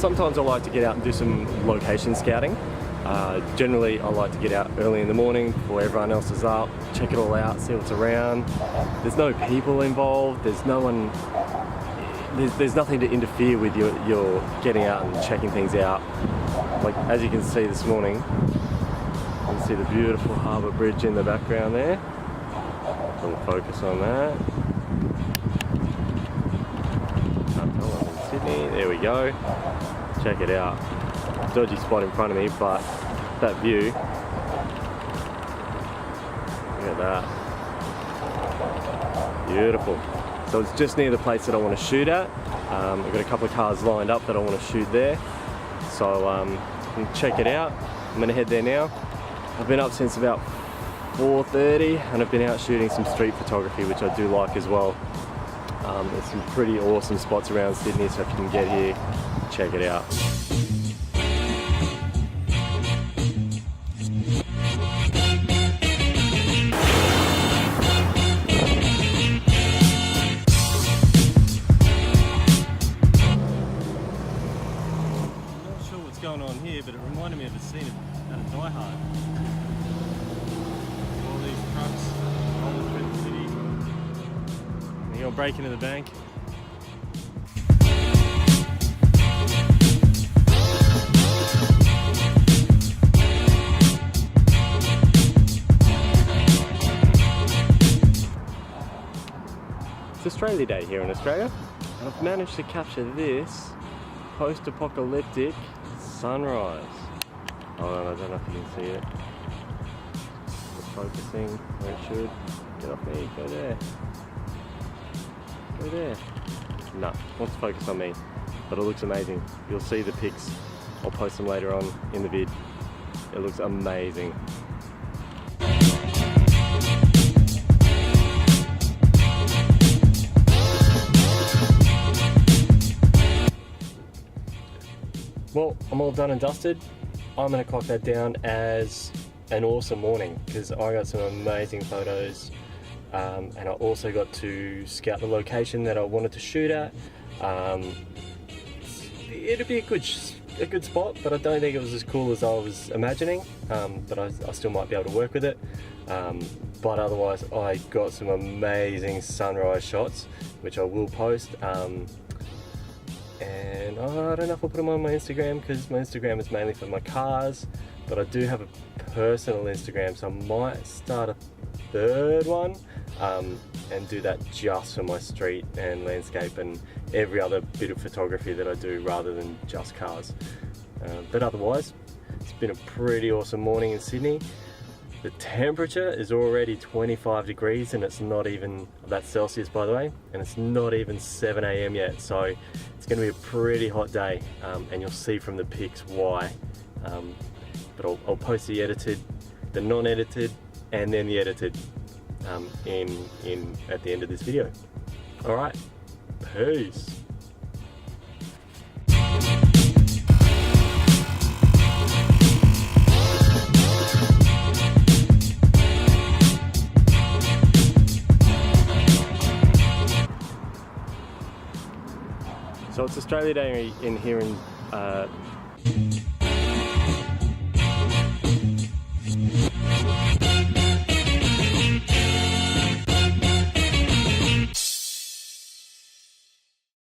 sometimes I like to get out and do some location scouting. Generally I like to get out early in the morning before everyone else is up, check it all out, see what's around. There's no people involved, there's no one, there's nothing to interfere with your getting out and checking things out. Like as you can see this morning, you can see the beautiful harbour bridge in the background there. We'll focus on that. I'm in Sydney, there we go. Check it out. Dodgy spot in front of me, but that view, look at that, beautiful. So it's just near the place that I want to shoot at. I've got a couple of cars lined up that I want to shoot there, so check it out. I'm going to head there now. I've been up since about 4:30 and I've been out shooting some street photography, which I do like as well. There's some pretty awesome spots around Sydney, so if you can get here, check it out. Going on here, but it reminded me of a scene out of Die Hard. All these trucks rolling through the city. You're gonna break into the bank. It's Australia Day here in Australia, and I've managed to capture this post-apocalyptic sunrise. Hold on, I don't know if you can see it. It's focusing where it should. Get off me, go there. Go there. No, wants to focus on me, but it looks amazing. You'll see the pics. I'll post them later on in the vid. It looks amazing. Well, I'm all done and dusted. I'm going to clock that down as an awesome morning because I got some amazing photos, and I also got to scout the location that I wanted to shoot at. It'd be a good spot, but I don't think it was as cool as I was imagining, but I still might be able to work with it. But otherwise I got some amazing sunrise shots, which I will post. And I don't know if I'll put them on my Instagram because my Instagram is mainly for my cars, but I do have a personal Instagram, so I might start a third one and do that just for my street and landscape and every other bit of photography that I do rather than just cars. But otherwise, it's been a pretty awesome morning in Sydney. The temperature is already 25 degrees and it's not even, that's Celsius by the way, and it's not even 7 AM yet, so it's going to be a pretty hot day, and you'll see from the pics why. But I'll post the edited, the non-edited, and then the edited at the end of this video. Alright, peace. So it's Australia Day in here in